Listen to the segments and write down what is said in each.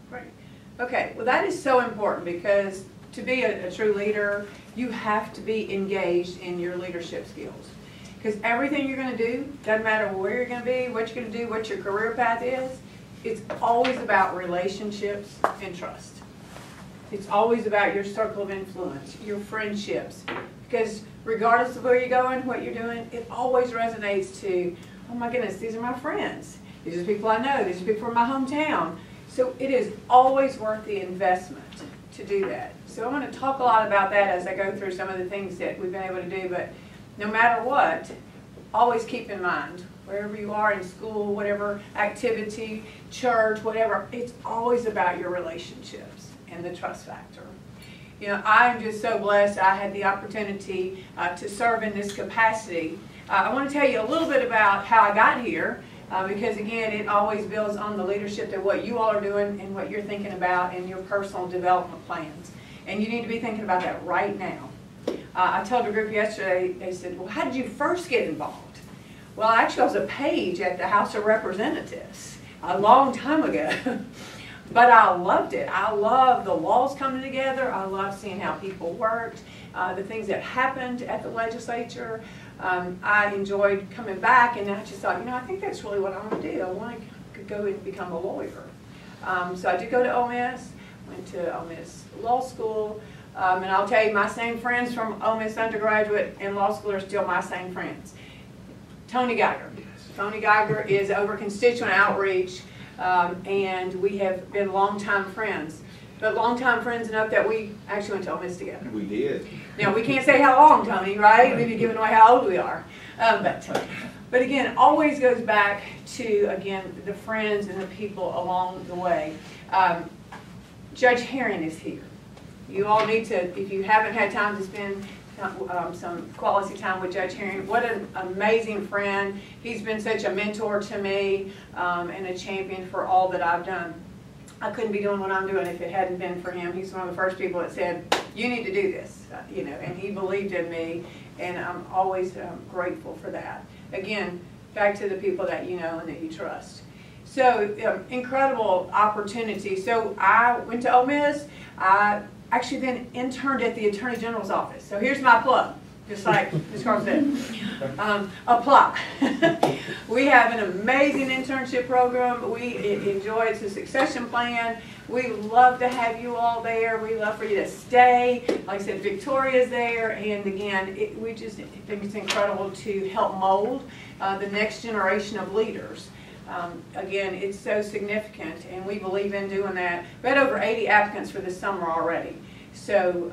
Right. Okay, well that is so important because to be a true leader, you have to be engaged in your leadership skills. Because everything you're going to do, doesn't matter where you're going to be, what you're going to do, what your career path is, it's always about relationships and trust. It's always about your circle of influence, your friendships. Because regardless of where you're going, what you're doing, it always resonates to, oh my goodness, these are my friends. These are the people I know. These are people from my hometown. So it is always worth the investment to do that. So I'm going to talk a lot about that as I go through some of the things that we've been able to do. But no matter what, always keep in mind, wherever you are in school, whatever activity, church, whatever, it's always about your relationships and the trust factor. You know, I'm just so blessed I had the opportunity to serve in this capacity. I want to tell you a little bit about how I got here. Because again, it always builds on the leadership that what you all are doing and what you're thinking about in your personal development plans. And you need to be thinking about that right now. I told a group yesterday, they said, well, how did you first get involved? Well, actually I was a page at the House of Representatives a long time ago. But I loved it. I loved the laws coming together. I loved seeing how people worked, the things that happened at the legislature. I enjoyed coming back, and I just thought, you know, I think that's really what I want to do. I want to go and become a lawyer. So I did go to Ole Miss, went to Ole Miss Law School, and I'll tell you, my same friends from Ole Miss undergraduate and law school are still my same friends. Tony Geiger. Tony Geiger is over constituent outreach, and we have been longtime friends. But longtime friends enough that we actually went to Ole Miss together. We did. Now, we can't say how long, Tony, right? We'd be giving away how old we are. But again, it always goes back to, again, the friends and the people along the way. Judge Herring is here. You all need to, if you haven't had time to spend some quality time with Judge Herring, what an amazing friend. He's been such a mentor to me and a champion for all that I've done. I couldn't be doing what I'm doing if it hadn't been for him. He's one of the first people that said, you need to do this, you know, and he believed in me, and I'm always grateful for that. Again, back to the people that you know and that you trust. So, incredible opportunity. So I went to Ole Miss. I actually then interned at the Attorney General's office. So here's my plug, just like Ms. Carl said. Apply. We have an amazing internship program. We enjoy it. It's a succession plan. We love to have you all there. We love for you to stay. Like I said, Victoria's there. And again, we just think it's incredible to help mold the next generation of leaders. Again, it's so significant, and we believe in doing that. We had over 80 applicants for this summer already. So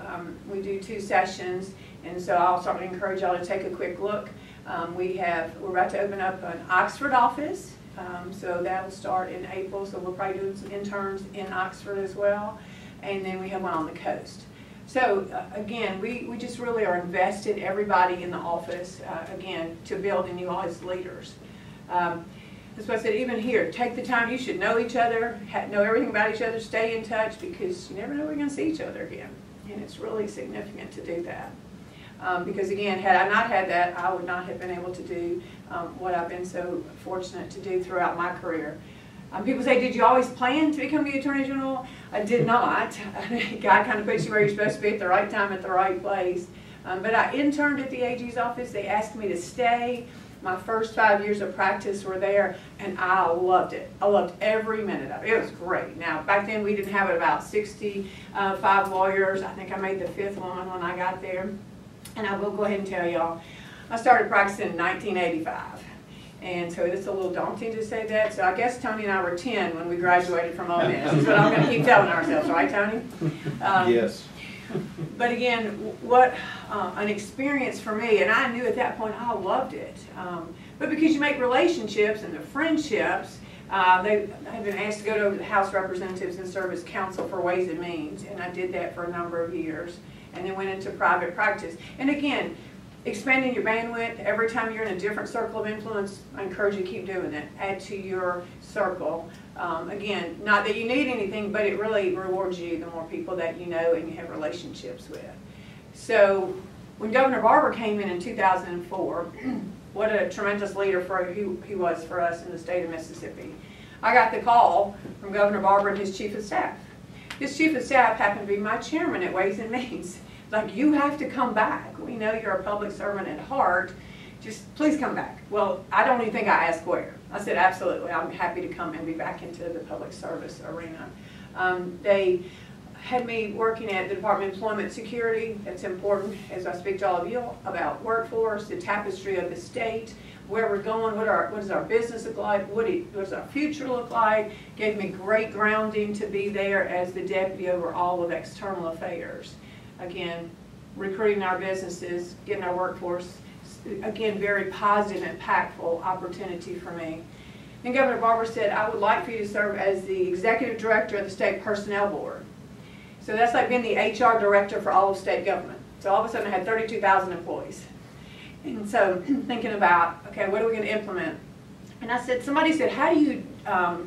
we do 2 sessions, and so I'll certainly encourage y'all to take a quick look. We're about to open up an Oxford office, so that'll start in April, so we'll probably do some interns in Oxford as well. And then we have one on the coast. So again, we just really are invested, everybody in the office, again, to build in you all as leaders. That's why I said, even here, take the time. You should know each other, know everything about each other, stay in touch, because you never know when you're going to see each other again. And it's really significant to do that. Because again, had I not had that, I would not have been able to do what I've been so fortunate to do throughout my career. People say, did you always plan to become the Attorney General? I did not. God kind of puts you where you're supposed to be at the right time, at the right place. But I interned at the AG's office. They asked me to stay. My first 5 years of practice were there, and I loved it. I loved every minute of it. It was great. Now, back then we didn't have about 65 lawyers. I think I made the 5th one when I got there. And I will go ahead and tell y'all, I started practicing in 1985. And so it's a little daunting to say that. So I guess Tony and I were 10 when we graduated from Ole Miss. That's what I'm going to keep telling ourselves, right, Tony? Yes. But again, what an experience for me, and I knew at that point I loved it. But because you make relationships and the friendships, I've been asked to go to the House of Representatives and serve as counsel for Ways and Means, and I did that for a number of years, and then went into private practice. And again, expanding your bandwidth, every time you're in a different circle of influence, I encourage you to keep doing that. Add to your circle. Again, not that you need anything, but it really rewards you the more people that you know and you have relationships with. So when Governor Barber came in 2004, what a tremendous leader he was for us in the state of Mississippi. I got the call from Governor Barber and his chief of staff. His chief of staff happened to be my chairman at Ways and Means. Like, you have to come back. We know you're a public servant at heart. Just please come back. Well, I don't even think I asked where. I said, absolutely, I'm happy to come and be back into the public service arena. They had me working at the Department of Employment Security. That's important as I speak to all of you about workforce, the tapestry of the state, where we're going, what does our business look like, what does our future look like. Gave me great grounding to be there as the deputy over all of external affairs. Again, recruiting our businesses, getting our workforce, again, very positive, impactful opportunity for me. And Governor Barber said, I would like for you to serve as the executive director of the state personnel board. So that's like being the HR director for all of state government. So all of a sudden I had 32,000 employees. And so thinking about, okay, what are we going to implement? And I said, somebody said, how do you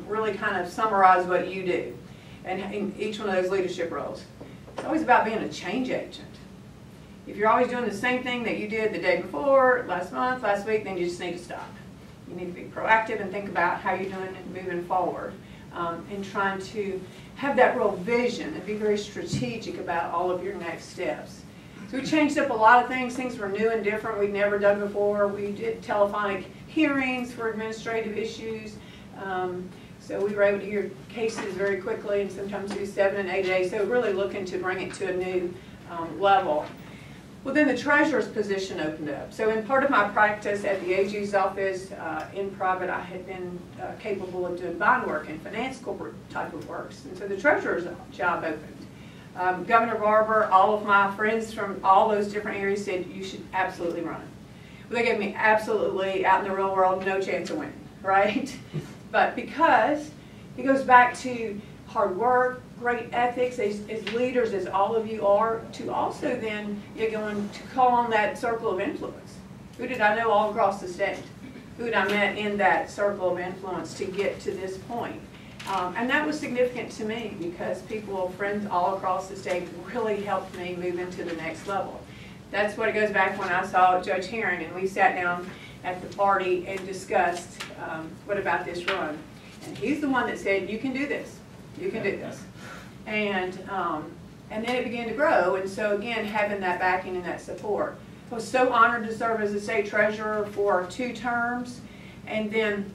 really kind of summarize what you do in each one of those leadership roles? It's always about being a change agent. If you're always doing the same thing that you did the day before, last month, last week, then you just need to stop. You need to be proactive and think about how you're doing it moving forward, and trying to have that real vision and be very strategic about all of your next steps. So we changed up a lot of things. Things were new and different we'd never done before. We did telephonic hearings for administrative issues. So we were able to hear cases very quickly and sometimes do 7 and 8 days. So really looking to bring it to a new level. Well, then the treasurer's position opened up. So in part of my practice at the AG's office, in private, I had been capable of doing bond work and finance corporate type of works. And so the treasurer's job opened. Governor Barber, all of my friends from all those different areas said, you should absolutely run. Well, they gave me absolutely, out in the real world, no chance of winning, right? But because it goes back to hard work, great ethics as leaders, as all of you are, to also then you're going to call on that circle of influence. Who did I know all across the state? Who did I met in that circle of influence to get to this point? And that was significant to me because people, friends all across the state really helped me move into the next level. That's what it goes back when I saw Judge Herring and we sat down at the party and discussed what about this run. And he's the one that said, you can do this. You can do this. And then it began to grow, and so again, having that backing and that support. I was so honored to serve as the state treasurer for 2 terms, and then,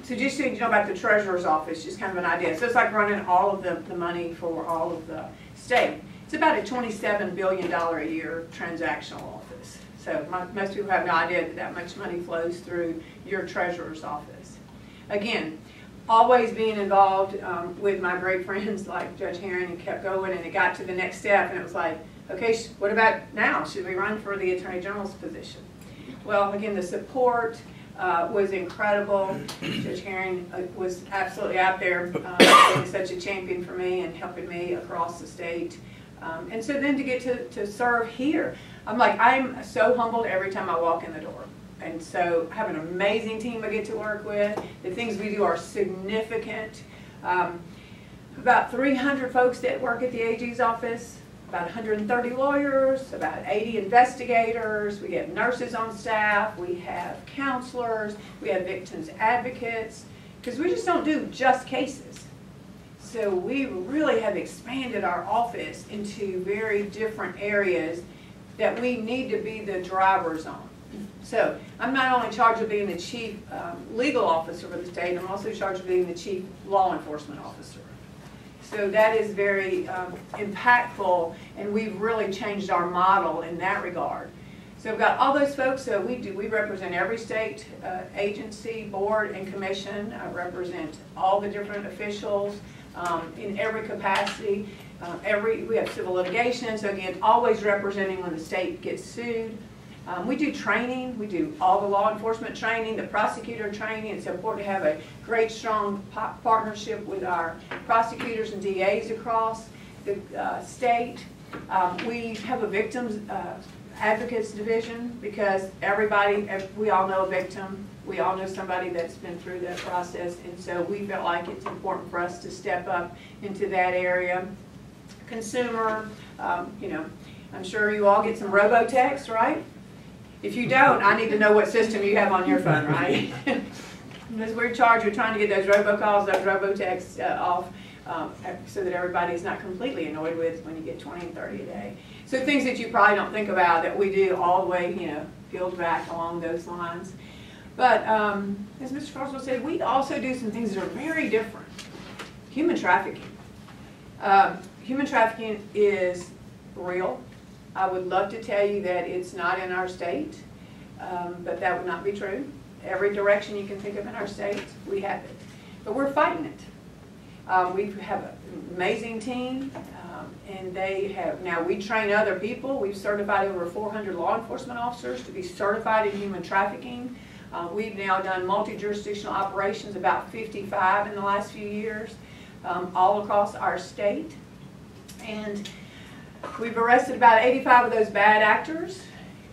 so just so you know about the treasurer's office, just kind of an idea. So it's like running all of the money for all of the state. It's about a $27 billion a year transactional office. So most people have no idea that that much money flows through your treasurer's office. Again, always being involved with my great friends like Judge Herring, and kept going, and it got to the next step, and it was like, okay, what about now? Should we run for the Attorney General's position? Well, again, the support was incredible. Judge Herring was absolutely out there being such a champion for me and helping me across the state. And so then to get to serve here, I'm like, I'm so humbled every time I walk in the door. And so I have an amazing team I get to work with. The things we do are significant. About 300 folks that work at the AG's office, about 130 lawyers, about 80 investigators. We have nurses on staff. We have counselors. We have victims advocates. Because we just don't do just cases. So we really have expanded our office into very different areas that we need to be the drivers on. So I'm not only charged with being the chief legal officer for the state, I'm also charged with being the chief law enforcement officer. So that is very impactful, and we've really changed our model in that regard. So we've got all those folks. So we represent every state agency, board, and commission. I represent all the different officials in every capacity. We have civil litigation, so again, always representing when the state gets sued. We do training. We do all the law enforcement training, the prosecutor training. It's important to have a great, strong partnership with our prosecutors and DAs across the state. We have a victims advocates division because we all know a victim. We all know somebody that's been through that process, and so we felt like it's important for us to step up into that area. Consumer, I'm sure you all get some robo-text, right? If you don't, I need to know what system you have on your phone, right? Because we're charged with trying to get those robocalls, those robotexts off, so that everybody is not completely annoyed with when you get 20 and 30 a day. So things that you probably don't think about that we do all the way, peeled back along those lines. But as Mr. Carswell said, we also do some things that are very different. Human trafficking. Human trafficking is real. I would love to tell you that it's not in our state, but that would not be true. Every direction you can think of in our state, we have it. But we're fighting it. We have an amazing team, and they have, now we train other people. We've certified over 400 law enforcement officers to be certified in human trafficking. We've now done multi-jurisdictional operations, about 55 in the last few years, all across our state. And we've arrested about 85 of those bad actors,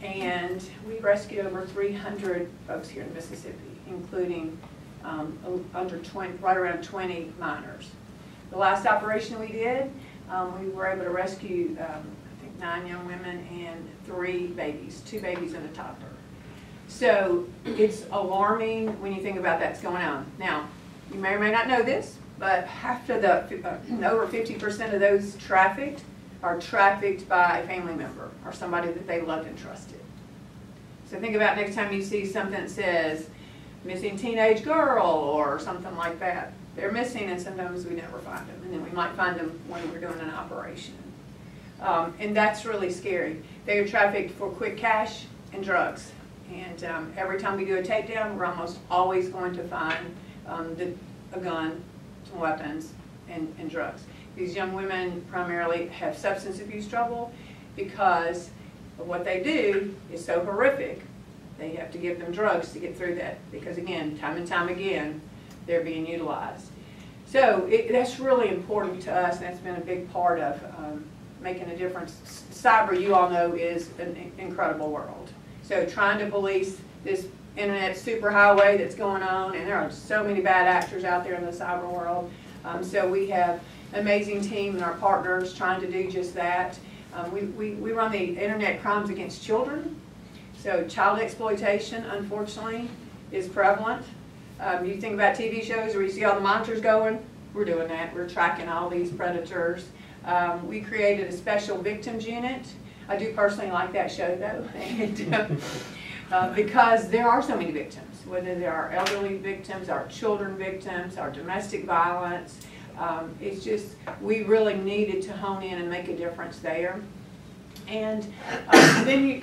and we've rescued over 300 folks here in Mississippi, including under 20, right around 20 minors. The last operation we did, we were able to rescue, I think, 9 young women and 3 babies, 2 babies and a toddler. So it's alarming when you think about that's going on. Now, you may or may not know this, but half of the, over 50% of those trafficked are trafficked by a family member or somebody that they loved and trusted. So think about next time you see something that says, missing teenage girl or something like that. They're missing, and sometimes we never find them, and then we might find them when we're doing an operation. And that's really scary. They are trafficked for quick cash and drugs. And every time we do a takedown, we're almost always going to find a gun, some weapons, and drugs. These young women primarily have substance abuse trouble because of what they do is so horrific. They have to give them drugs to get through that because, again, time and time again, they're being utilized. So that's really important to us, and that's been a big part of making a difference. Cyber, you all know, is an incredible world. So trying to police this internet superhighway that's going on, and there are so many bad actors out there in the cyber world. So we have an amazing team and our partners trying to do just that. We run the Internet Crimes Against Children. So child exploitation, unfortunately, is prevalent. You think about TV shows where you see all the monitors going, we're doing that. We're tracking all these predators. We created a special victims unit. I do personally like that show though, and, because there are so many victims, whether they are elderly victims, our children victims, our domestic violence. It's just, we really needed to hone in and make a difference there. And then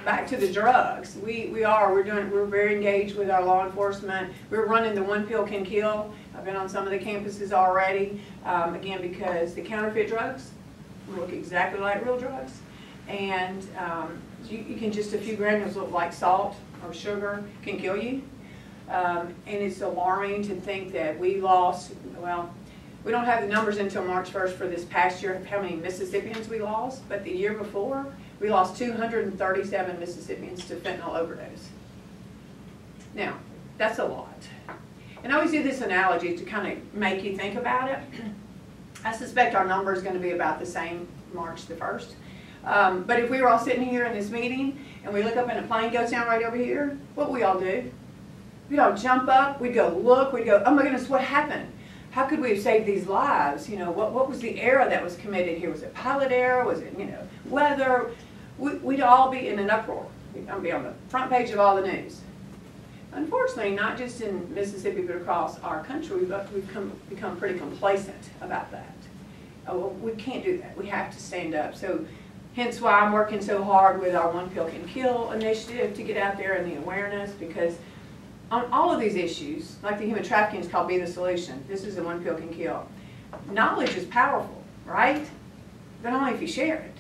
back to the drugs. We're very engaged with our law enforcement. We're running the One Pill Can Kill. I've been on some of the campuses already, again, because the counterfeit drugs look exactly like real drugs. And you can just, a few granules look like salt or sugar can kill you. And it's alarming to think that we lost, well, we don't have the numbers until March 1st for this past year of how many Mississippians we lost, but the year before, we lost 237 Mississippians to fentanyl overdose. Now, that's a lot. And I always do this analogy to kind of make you think about it. I suspect our number is going to be about the same March the 1st. But if we were all sitting here in this meeting and we look up and a plane goes down right over here, what would we all do? We'd all jump up, we'd go look, we'd go, oh my goodness, what happened? How could we have saved these lives? You know, what was the error that was committed here? Was it pilot error? Was it, weather? We'd all be in an uproar. We'd be on the front page of all the news. Unfortunately, not just in Mississippi, but across our country, we've become pretty complacent about that. Oh, well, we can't do that. We have to stand up. So, hence why I'm working so hard with our One Pill Can Kill initiative to get out there and the awareness, because on all of these issues, like the human trafficking is called Be the Solution. This is the One Pill Can Kill. Knowledge is powerful, right? But only if you share it.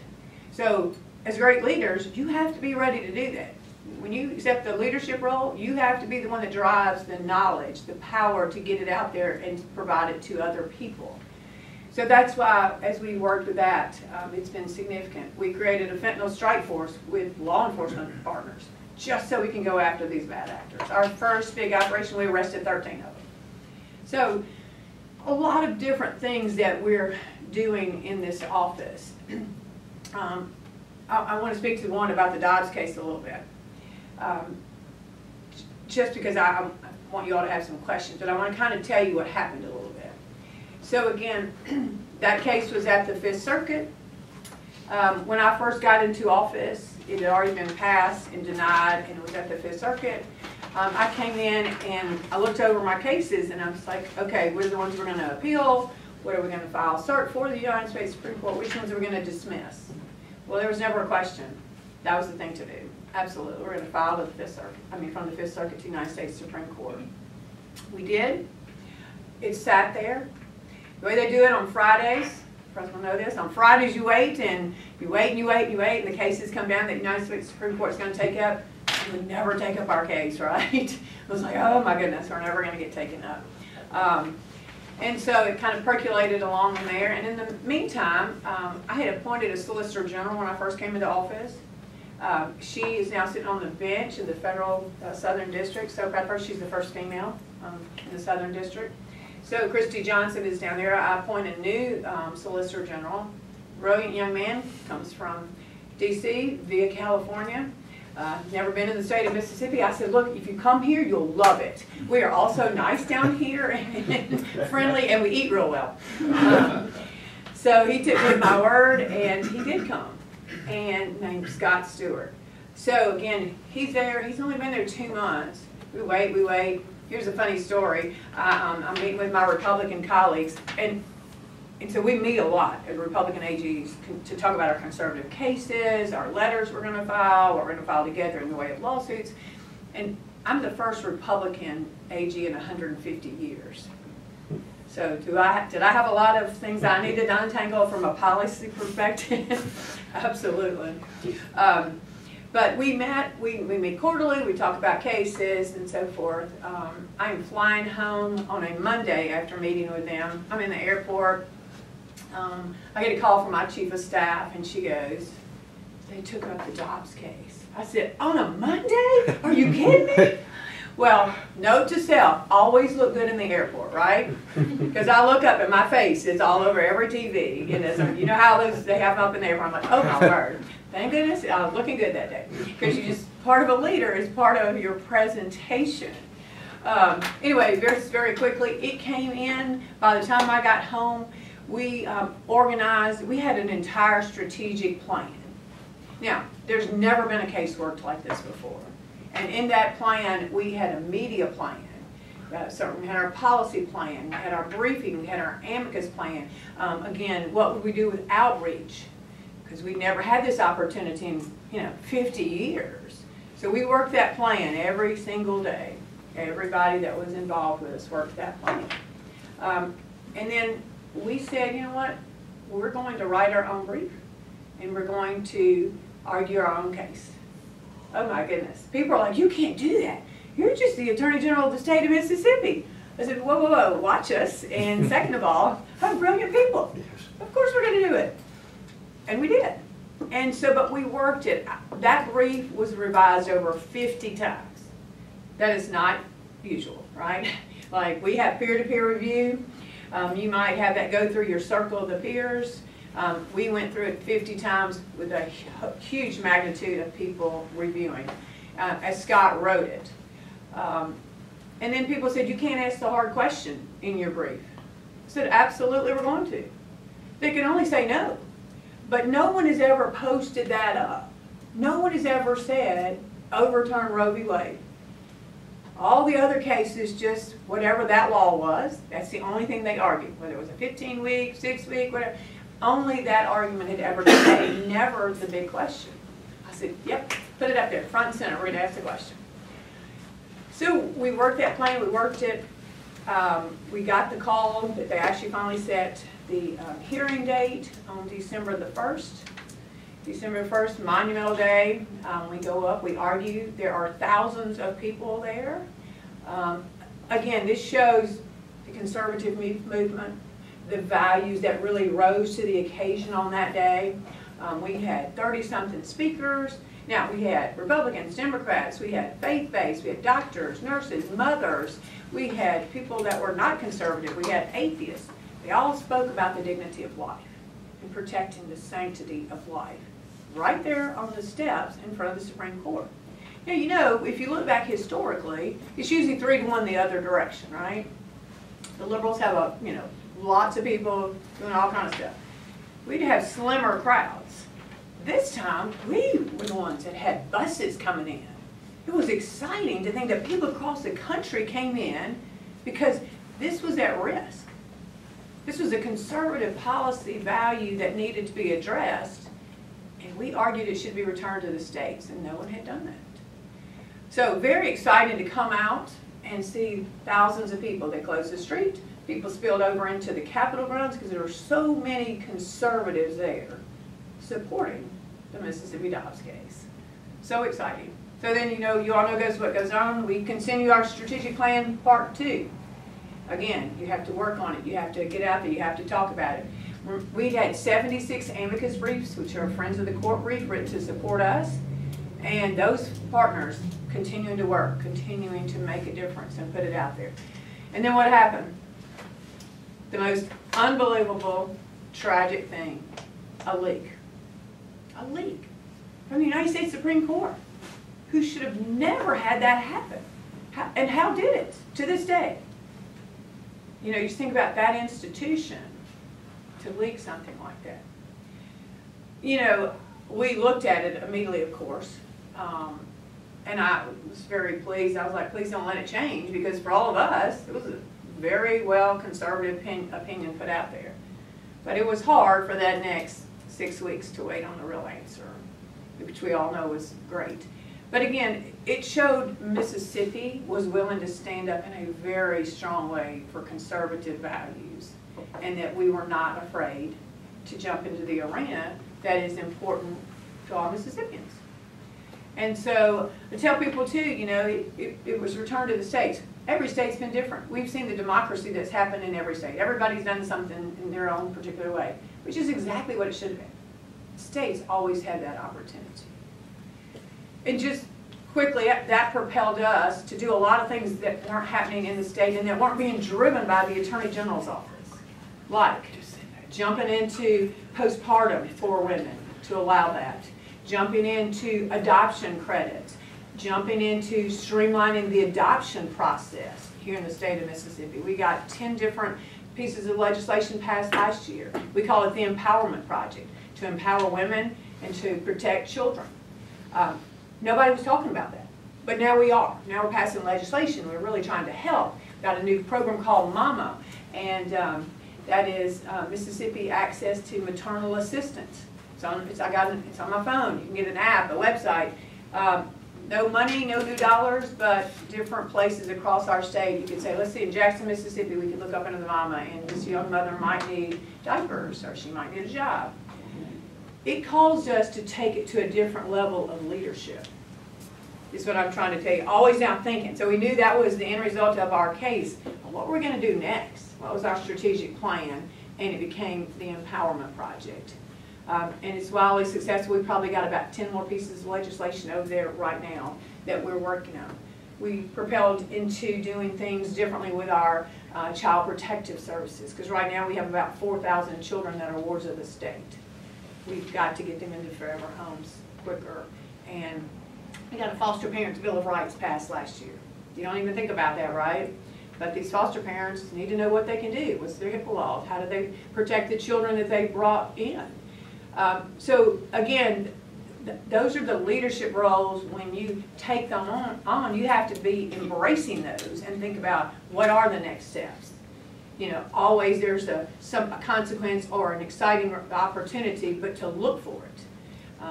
So as great leaders, you have to be ready to do that. When you accept the leadership role, you have to be the one that drives the knowledge, the power to get it out there and provide it to other people. So that's why, as we worked with that, it's been significant. We created a fentanyl strike force with law enforcement partners, just so we can go after these bad actors. Our first big operation, we arrested 13 of them. So a lot of different things that we're doing in this office. I want to speak to one about the Dobbs case a little bit. Just because I want you all to have some questions, but I want to kind of tell you what happened a little bit. So again, that case was at the Fifth Circuit. When I first got into office, it had already been passed and denied, and it was at the Fifth Circuit. I came in and I looked over my cases, and I was like, okay, what are the ones we're going to appeal? What are we going to file cert for the United States Supreme Court? Which ones are we going to dismiss? Well, there was never a question. That was the thing to do. Absolutely. We're going to file to the Fifth Circuit. I mean, from the Fifth Circuit to the United States Supreme Court. We did. It sat there. The way they do it on Fridays, first will know this, on Fridays you wait, and you wait, and you wait, and you wait, and the cases come down that the United States Supreme Court is going to take up. It would never take up our case, right? It was like, oh my goodness, we're never going to get taken up. And so it kind of percolated along in there. And in the meantime, I had appointed a Solicitor General when I first came into office. She is now sitting on the bench in the federal Southern District. So she's the first female in the Southern District. So Christy Johnson is down there. I appointed a new Solicitor General. Brilliant young man, comes from D.C. via California. Never been in the state of Mississippi. I said, look, if you come here, you'll love it. We are also nice down here and friendly, and we eat real well. So he took me at my word, and he did come, and named Scott Stewart. So again, he's there. He's only been there 2 months. We wait, we wait. Here's a funny story. I'm meeting with my Republican colleagues, and so we meet a lot at Republican AGs to talk about our conservative cases, our letters we're going to file, what we're going to file together in the way of lawsuits. And I'm the first Republican AG in 150 years. So did I have a lot of things I needed to untangle from a policy perspective? Absolutely. But we meet quarterly, we talk about cases and so forth. I'm flying home on a Monday after meeting with them. I'm in the airport. I get a call from my chief of staff, and she goes, they took up the Dobbs case. I said, on a Monday? Are you kidding me? Well, note to self, always look good in the airport, right? Because I look up and my face is all over every TV. And you know how they have them up in the airport? I'm like, oh my word. Thank goodness I was looking good that day. Because you just, part of a leader is part of your presentation. Anyway, very quickly, it came in. By the time I got home, we organized, we had an entire strategic plan. Now, there's never been a case worked like this before. And in that plan, we had a media plan. So we had our policy plan, we had our briefing, we had our amicus plan. Again, what would we do with outreach? Because we never had this opportunity in 50 years. So we worked that plan every single day. Everybody that was involved with us worked that plan. And then we said, you know what, we're going to write our own brief, and we're going to argue our own case. Oh my goodness. People are like, you can't do that. You're just the Attorney General of the state of Mississippi. I said, whoa, whoa, whoa, watch us. And second of all, I'm brilliant people. Yes. Of course we're going to do it. And we did. And so, but we worked it. That brief was revised over 50 times. That is not usual, right? Like, we have peer-to-peer review. You might have that go through your circle of the peers. We went through it 50 times with a huge magnitude of people reviewing, as Scott wrote it. And then people said, you can't ask the hard question in your brief. I said, absolutely, we're going to. They can only say no. But no one has ever posted that up. No one has ever said, overturn Roe v. Wade. All the other cases, just whatever that law was, that's the only thing they argued. Whether it was a 15-week, 6-week, whatever. Only that argument had ever been made, never the big question. I said, yep, put it up there, front and center, we're going to ask the question. So we worked that plan, we worked it. We got the call that they actually finally set the hearing date on December the 1st. December 1st, Monumental Day. We go up, we argue. There are thousands of people there. Again, this shows the conservative movement, the values that really rose to the occasion on that day. We had 30-something speakers. Now, we had Republicans, Democrats, we had faith-based, we had doctors, nurses, mothers. We had people that were not conservative. We had atheists. They all spoke about the dignity of life and protecting the sanctity of life right there on the steps in front of the Supreme Court. Yeah, you know, if you look back historically, it's usually 3-1 the other direction, right? The liberals have a, you know, lots of people doing all kinds of stuff. We'd have slimmer crowds. This time, we were the ones that had buses coming in. It was exciting to think that people across the country came in because this was at risk. This was a conservative policy value that needed to be addressed, and we argued it should be returned to the states, and no one had done that. So very excited to come out and see thousands of people. They closed the street. People spilled over into the Capitol grounds because there were so many conservatives there supporting the Mississippi Dobbs case. So exciting. So then, you know, you all know what goes on. We continue our strategic plan part 2. Again, you have to work on it. You have to get out there. You have to talk about it. We had 76 amicus briefs, which are Friends of the Court brief, written to support us. And those partners continuing to work, continuing to make a difference and put it out there. And then what happened? The most unbelievable, tragic thing, a leak. A leak from the United States Supreme Court, who should have never had that happen. And how did it to this day? You know, you just think about that institution to leak something like that. You know, we looked at it immediately, of course, and I was very pleased. I was like, please don't let it change, because for all of us, it was a very well conservative opinion put out there. But it was hard for that next 6 weeks to wait on the real answer, which we all know was great. But again, it showed Mississippi was willing to stand up in a very strong way for conservative values, and that we were not afraid to jump into the arena that is important to all Mississippians. And so I tell people too, you know, it was returned to the states. Every state's been different. We've seen the democracy that's happened in every state. Everybody's done something in their own particular way, which is exactly what it should have been. States always had that opportunity. And just quickly, that propelled us to do a lot of things that weren't happening in the state and that weren't being driven by the Attorney General's office. Like jumping into postpartum for women to allow that. Jumping into adoption credits. Jumping into streamlining the adoption process here in the state of Mississippi. We got 10 different pieces of legislation passed last year. We call it the Empowerment Project, to empower women and to protect children. Nobody was talking about that, but now we are. Now we're passing legislation. We're really trying to help. Got a new program called MAMA, and that is Mississippi Access to Maternal Assistance. It's on my phone. You can get an app, a website. No money, no new dollars, but different places across our state. You could say, let's see, in Jackson, Mississippi, we could look up into the MAMA, and this young mother might need diapers, or she might need a job. It caused us to take it to a different level of leadership, is what I'm trying to tell you. Always now thinking. So we knew that was the end result of our case. Well, what were we going to do next? What was our strategic plan? And it became the Empowerment Project. And it's wildly successful. We've probably got about 10 more pieces of legislation over there right now that we're working on. We propelled into doing things differently with our child protective services, because right now we have about 4,000 children that are wards of the state. We've got to get them into forever homes quicker. And we got a foster parents Bill of Rights passed last year. You don't even think about that, right? But these foster parents need to know what they can do. What's their HIPAA laws? How do they protect the children that they brought in? So again, those are the leadership roles. When you take them on, you have to be embracing those and think about what are the next steps. You know, always there's a consequence or an exciting opportunity, but to look for it.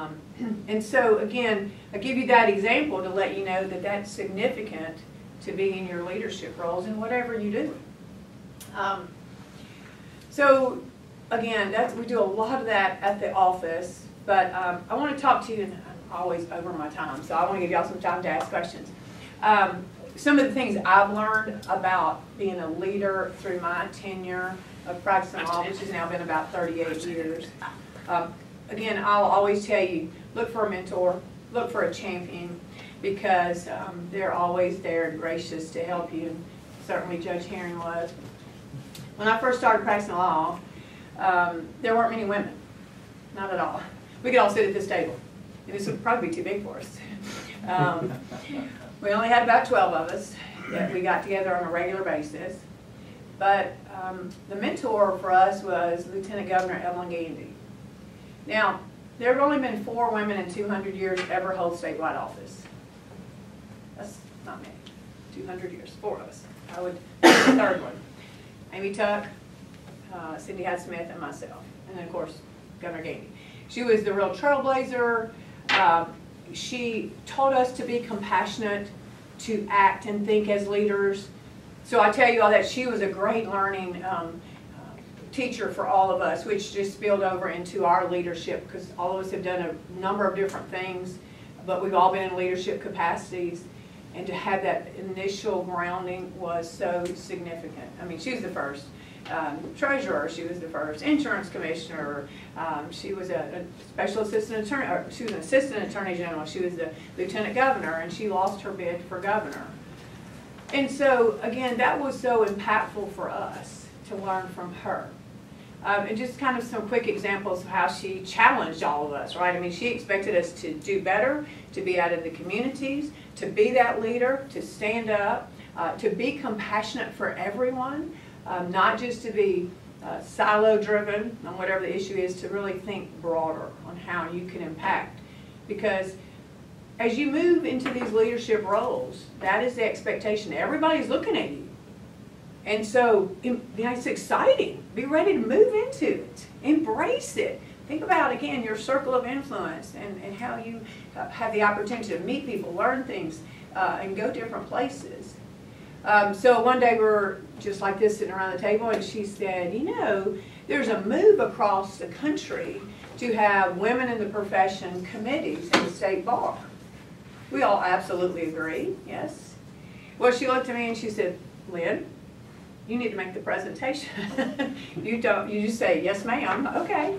And so again, I give you that example to let you know that that's significant to be in your leadership roles in whatever you do. So again, we do a lot of that at the office, but I want to talk to you, and I'm always over my time, so I want to give y'all some time to ask questions. Some of the things I've learned about being a leader through my tenure of practicing law, which has now been about 38 years. Again, I'll always tell you, look for a mentor, look for a champion, because they're always there and gracious to help you. And certainly Judge Herring was. When I first started practicing law, there weren't many women, not at all. We could all sit at this table, and this would probably be too big for us. We only had about 12 of us that we got together on a regular basis. But the mentor for us was Lieutenant Governor Evelyn Gandy. Now, there have only been 4 women in 200 years ever hold statewide office. That's not many. 200 years, 4 of us. I would be the 3rd one. Amy Tuck, Cindy Hyde Smith, and myself. And then, of course, Governor Gandy. She was the real trailblazer. She taught us to be compassionate, to act and think as leaders. So I tell you all that she was a great learning teacher for all of us, which just spilled over into our leadership, because all of us have done a number of different things, but we've all been in leadership capacities, and to have that initial grounding was so significant. I mean, she was the first treasurer, she was the first insurance commissioner, she was a special assistant attorney, or she was an assistant attorney general, she was the lieutenant governor, and she lost her bid for governor. And so, again, that was so impactful for us to learn from her. And just kind of some quick examples of how she challenged all of us, right? I mean, she expected us to do better, to be out in the communities, to be that leader, to stand up, to be compassionate for everyone, not just to be silo-driven on whatever the issue is, to really think broader on how you can impact. Because as you move into these leadership roles, that is the expectation. Everybody's looking at you. And so it's exciting. Be ready to move into it. Embrace it. Think about, again, your circle of influence and how you have the opportunity to meet people, learn things, and go different places. So one day we were just like this sitting around the table, and she said, you know, there's a move across the country to have women in the profession committees in the state bar. We all absolutely agree, yes. Well, she looked at me and she said, Lynn, you need to make the presentation. You just say, yes ma'am, okay.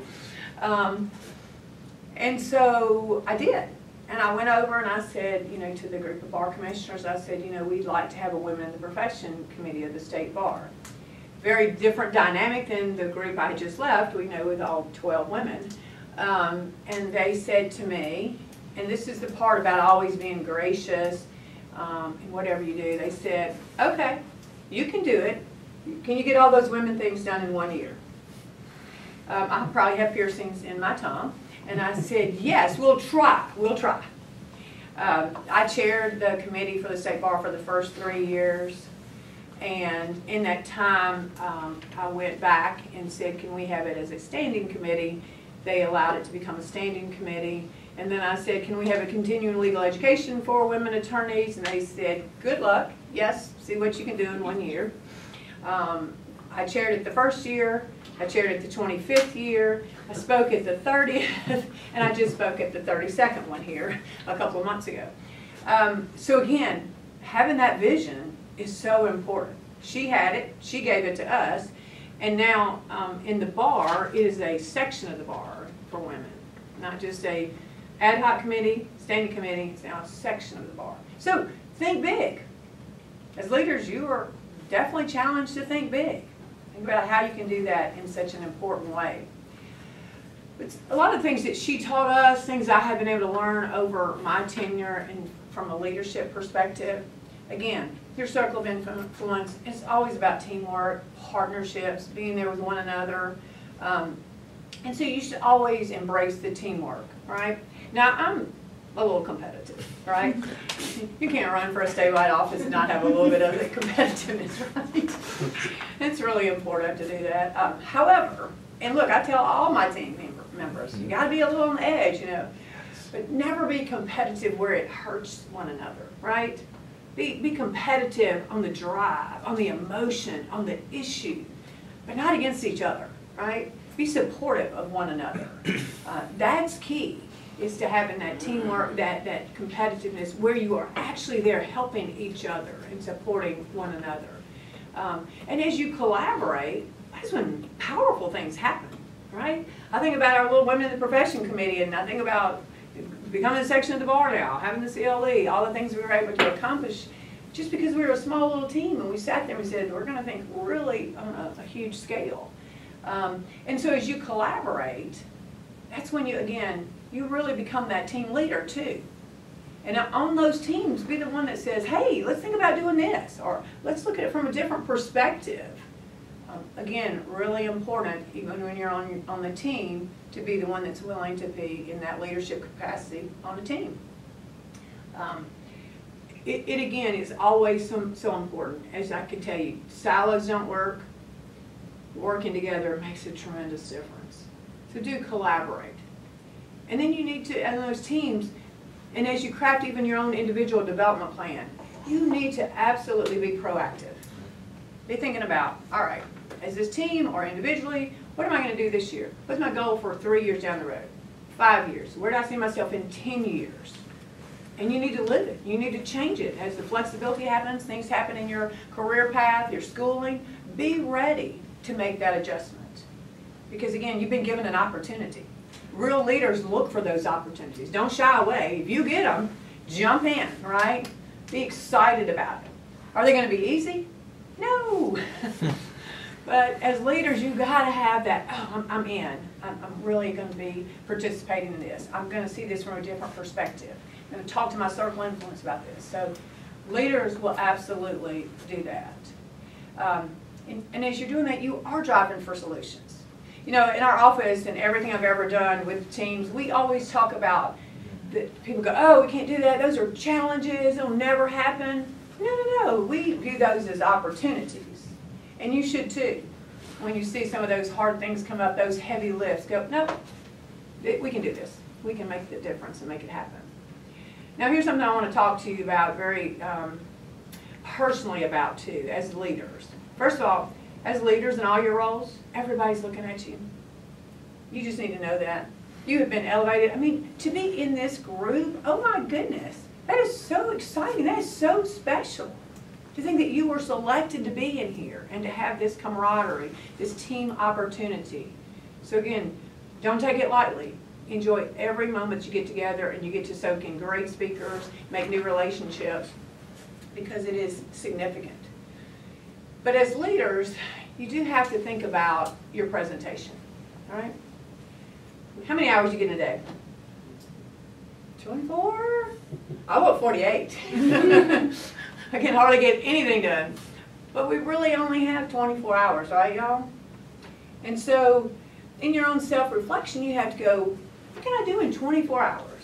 And so I did. And I went over and I said, you know, to the group of bar commissioners, I said, you know, we'd like to have a women in the profession committee of the state bar. Very different dynamic than the group I just left, we know, with all 12 women. And they said to me, and this is the part about always being gracious in whatever you do, they said, okay, you can do it. Can you get all those women things done in 1 year? I probably have piercings in my tongue. And I said, yes, we'll try. I chaired the committee for the state bar for the first 3 years. And in that time, I went back and said, can we have it as a standing committee? They allowed it to become a standing committee. And then I said, can we have a continuing legal education for women attorneys? And they said, good luck. Yes, see what you can do in 1 year. I chaired it the first year. I chaired it the 25th year. I spoke at the 30th, and I just spoke at the 32nd one here a couple of months ago. So again, having that vision is so important. She had it. She gave it to us. And now in the bar, it is a section of the bar for women, not just a ad hoc committee, standing committee. It's now a section of the bar. So think big. As leaders, you are definitely challenged to think big. Think about how you can do that in such an important way. But a lot of things that she taught us, things I have been able to learn over my tenure and from a leadership perspective. Again, your circle of influence is always about teamwork, partnerships, being there with one another. And so you should always embrace the teamwork, right? Now, I'm a little competitive, right? You can't run for a statewide office and not have a little bit of the competitiveness, right? It's really important to do that. However, and look, I tell all my team members, you got to be a little on the edge, you know, but never be competitive where it hurts one another, right? Be competitive on the drive, on the emotion, on the issue, but not against each other, right? Be supportive of one another. That's key, is to having that teamwork, that competitiveness, where you are actually there helping each other and supporting one another. And as you collaborate, that's when powerful things happen, right? I think about our little Women in the Profession Committee, and I think about becoming a section of the bar now, having the CLE, all the things we were able to accomplish just because we were a small little team, and we sat there and we said, we're going to think really on a huge scale. And so as you collaborate, that's when you, again, you really become that team leader too. And on those teams, be the one that says, hey, let's think about doing this, or let's look at it from a different perspective. Again, really important, even when you're on the team, to be the one that's willing to be in that leadership capacity on a team. It again is always so important. As I can tell you, silos don't work. Working together makes a tremendous difference. So do collaborate. And then you need to, in those teams, and as you craft even your own individual development plan, you need to absolutely be proactive. Be thinking about, all right, as this team or individually, what am I going to do this year? What's my goal for 3 years down the road? 5 years? Where do I see myself in 10 years? And you need to live it. You need to change it. As the flexibility happens, things happen in your career path, your schooling, be ready to make that adjustment. Because again, you've been given an opportunity. Real leaders look for those opportunities. Don't shy away. If you get them, jump in, right? Be excited about it. Are they going to be easy? No. But as leaders, you've got to have that, oh, I'm in. I'm really going to be participating in this. I'm going to see this from a different perspective. I'm going to talk to my circle of influence about this. So leaders will absolutely do that. And as you're doing that, you are driving for solutions. You know, in our office and everything I've ever done with teams, we always talk about that people go, oh, we can't do that. Those are challenges. It'll never happen. No. We view those as opportunities. And you should too. When you see some of those hard things come up, those heavy lifts, go, no, we can do this. We can make the difference and make it happen. Now here's something I want to talk to you about very personally about too, as leaders. First of all, as leaders in all your roles, everybody's looking at you. You just need to know that. You have been elevated. I mean, to be in this group, oh my goodness, that is so exciting. That is so special. To think that you were selected to be in here and to have this camaraderie, this team opportunity. So again, don't take it lightly. Enjoy every moment you get together and you get to soak in great speakers, make new relationships, because it is significant. But as leaders, you do have to think about your presentation, all right? How many hours do you get in a day? 24? I want 48. I can hardly get anything done. But we really only have 24 hours, right, y'all? And so, in your own self-reflection, you have to go, what can I do in 24 hours?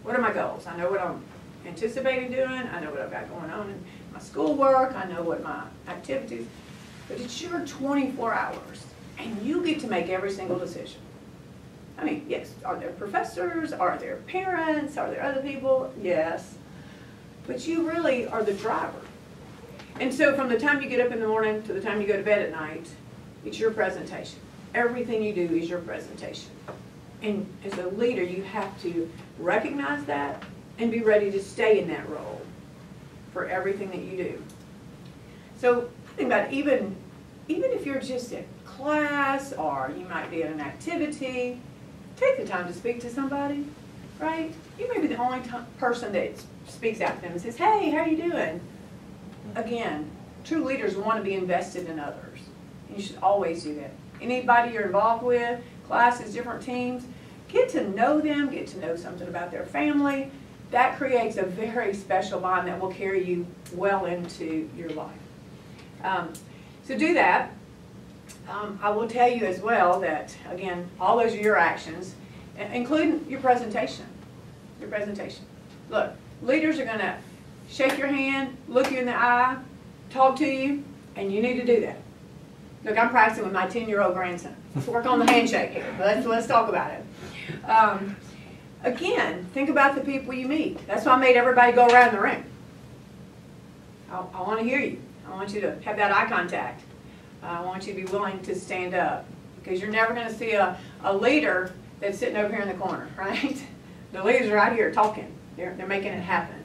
What are my goals? I know what I'm anticipating doing. I know what I've got going on in my schoolwork. I know what my activities. But it's your 24 hours, and you get to make every single decision. I mean, yes, are there professors? Are there parents? Are there other people? Yes. But you really are the driver. And so from the time you get up in the morning to the time you go to bed at night, it's your presentation. Everything you do is your presentation. And as a leader, you have to recognize that and be ready to stay in that role for everything that you do. So think about it, even if you're just in class or you might be at an activity, take the time to speak to somebody, right? You may be the only person that speaks out to them and says, hey, how are you doing? Again, true leaders want to be invested in others. And you should always do that. Anybody you're involved with, classes, different teams, get to know them, get to know something about their family. That creates a very special bond that will carry you well into your life. So do that. I will tell you as well that, again, all those are your actions, including your presentation. Your presentation. Look, leaders are going to shake your hand, look you in the eye, talk to you, and you need to do that. Look, I'm practicing with my 10-year-old grandson. Let's work on the handshake here. Let's talk about it. Again, think about the people you meet. That's why I made everybody go around the room. I want to hear you. I want you to have that eye contact. I want you to be willing to stand up, because you're never going to see a leader that's sitting over here in the corner, right? The leaders are out here talking. They're making it happen.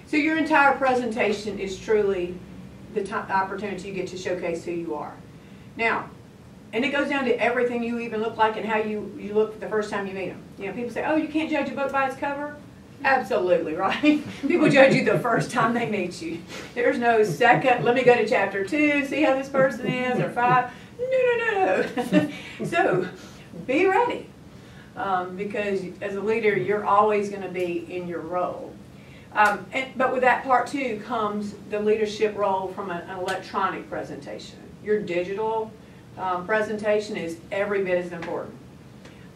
So your entire presentation is truly the opportunity you get to showcase who you are. Now, and it goes down to everything you even look like and how you look the first time you meet them. You know, people say, oh, you can't judge a book by its cover? Absolutely, right? People judge you the first time they meet you. There's no second, let me go to chapter 2, see how this person is, or 5. No. So, be ready. because as a leader, you're always going to be in your role. But with that part too comes the leadership role from an electronic presentation. Your digital presentation is every bit as important.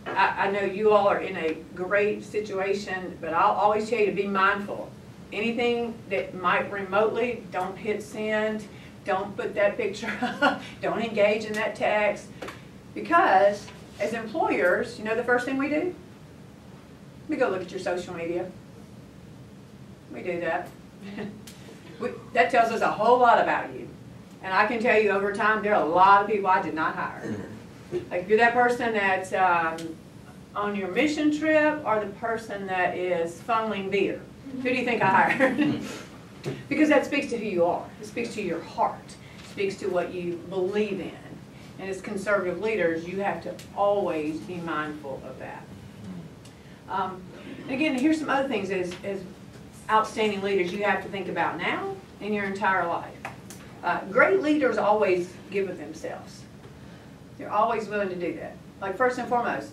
I know you all are in a great situation, but I'll always tell you to be mindful. Anything that might remotely, don't hit send, don't put that picture up, don't engage in that text, because as employers, you know the first thing we do? We go look at your social media. We do that. That tells us a whole lot about you. And I can tell you over time, there are a lot of people I did not hire. Like if you're that person that's on your mission trip or the person that is funneling beer, who do you think I hired? Because that speaks to who you are. It speaks to your heart. It speaks to what you believe in. And as conservative leaders, you have to always be mindful of that. And again, here's some other things as outstanding leaders you have to think about now in your entire life. Great leaders always give of themselves. They're always willing to do that. Like first and foremost,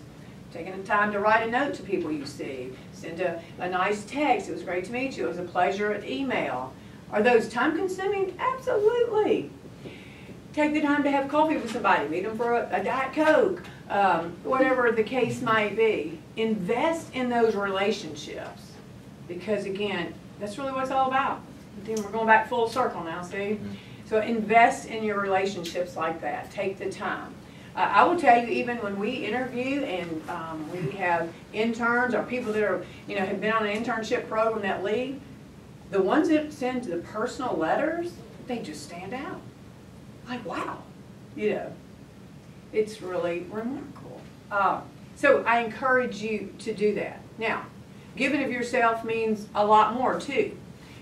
taking the time to write a note to people you see, send a nice text, it was great to meet you, it was a pleasure, an email. Are those time consuming? Absolutely. Take the time to have coffee with somebody, meet them for a Diet Coke, whatever the case might be. Invest in those relationships because again, that's really what it's all about. We're going back full circle now, see? So invest in your relationships like that. Take the time. I will tell you, even when we interview and we have interns or people that are, have been on an internship program that leave, the ones that send the personal letters, they just stand out. Like, wow, it's really remarkable. So I encourage you to do that. Now, giving of yourself means a lot more too.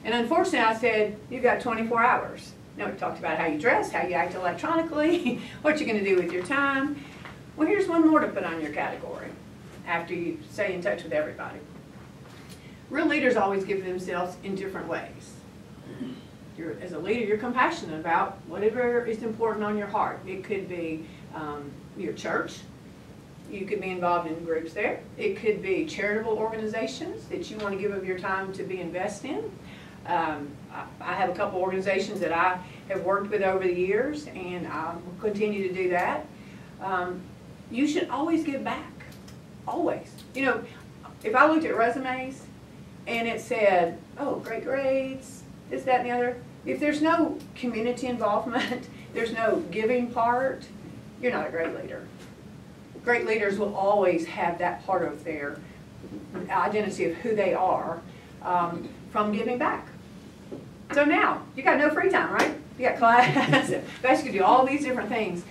And unfortunately, I said, you've got 24 hours. Now, we talked about how you dress, how you act electronically, what you're going to do with your time. Well, here's one more to put on your category after you stay in touch with everybody. Real leaders always give themselves in different ways. As a leader, you're compassionate about whatever is important on your heart. It could be your church. You could be involved in groups there. It could be charitable organizations that you want to give of your time to be invested in. I have a couple organizations that I have worked with over the years, and I will continue to do that. You should always give back, always. If I looked at resumes and it said, oh, great grades, this, that, and the other, if there's no community involvement, there's no giving part, you're not a great leader. Great leaders will always have that part of their identity of who they are from giving back. So now, you got no free time, right? You got class, you guys can do all these different things.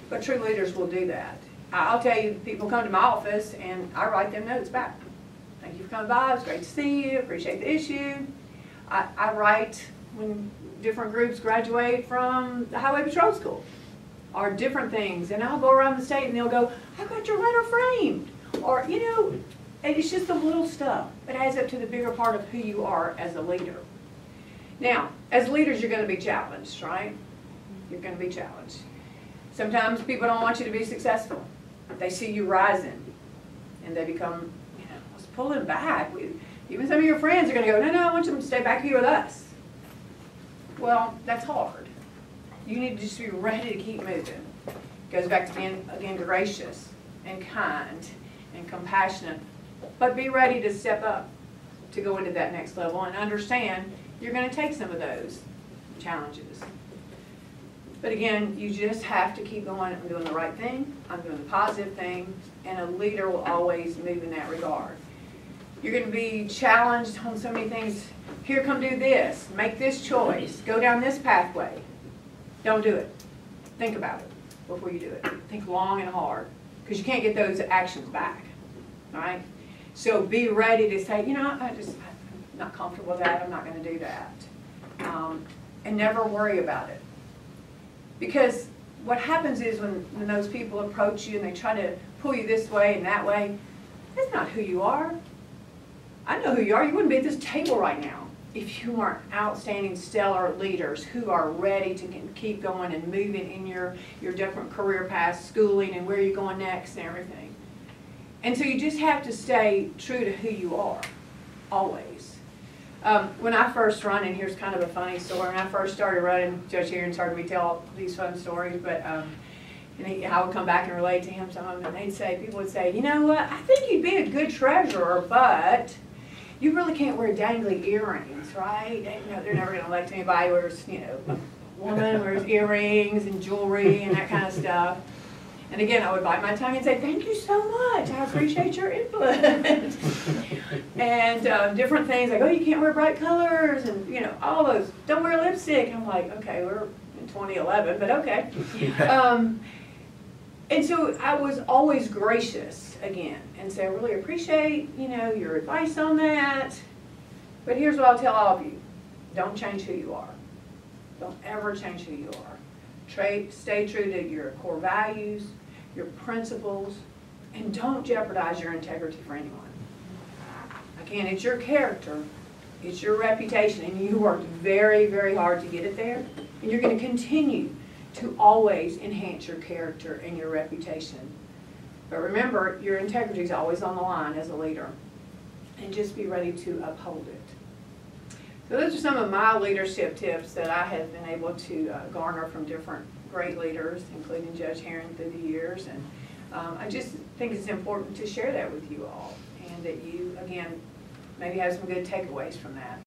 But true leaders will do that. I'll tell you, people come to my office and I write them notes back. Thank you for coming by, it was great to see you, appreciate the issue. I write when different groups graduate from the Highway Patrol School or different things, and I'll go around the state and they'll go, I got your letter framed. Or, and it's just the little stuff. It adds up to the bigger part of who you are as a leader. Now, as leaders, you're going to be challenged, right? You're going to be challenged. Sometimes people don't want you to be successful. They see you rising, and they become, let's pull them back. Even some of your friends are going to go, no, I want you to stay back here with us. Well, that's hard. You need to just be ready to keep moving. It goes back to being, again, gracious and kind and compassionate. But be ready to step up to go into that next level and understand you're going to take some of those challenges. But again, you just have to keep going. I'm doing the right thing. I'm doing the positive thing. And a leader will always move in that regard. You're going to be challenged on so many things. Here, come do this. Make this choice. Go down this pathway. Don't do it. Think about it before you do it. Think long and hard, because you can't get those actions back. All right? So be ready to say, I'm not comfortable with that. I'm not going to do that. And never worry about it. Because what happens is when those people approach you and they try to pull you this way and that way, that's not who you are. I know who you are. You wouldn't be at this table right now if you weren't outstanding, stellar leaders who are ready to keep going and moving in your different career paths, schooling, and where you're going next and everything. And so you just have to stay true to who you are, always. When I first run, and here's kind of a funny story, when I first started running, Judge Aaron's heard me tell these fun stories, but and I would come back and relate to him some of them, and people would say, you know what, I think you'd be a good treasurer, but you really can't wear dangly earrings, right? They're never going to elect anybody who wears, a woman wears earrings and jewelry and that kind of stuff. And again, I would bite my tongue and say, thank you so much, I appreciate your input. And different things like, oh, you can't wear bright colors, and all those, don't wear lipstick. I'm like, okay, we're in 2011, but okay. And so I was always gracious again, and say, I really appreciate, your advice on that. But here's what I'll tell all of you. Don't change who you are. Don't ever change who you are. Stay true to your core values, your principles, and don't jeopardize your integrity for anyone. Again, it's your character, it's your reputation, and you worked very, very hard to get it there, and you're going to continue to always enhance your character and your reputation. But remember, your integrity is always on the line as a leader, and just be ready to uphold it. So those are some of my leadership tips that I have been able to garner from different great leaders, including Judge Herron through the years. And I just think it's important to share that with you all, and that you, again, maybe have some good takeaways from that.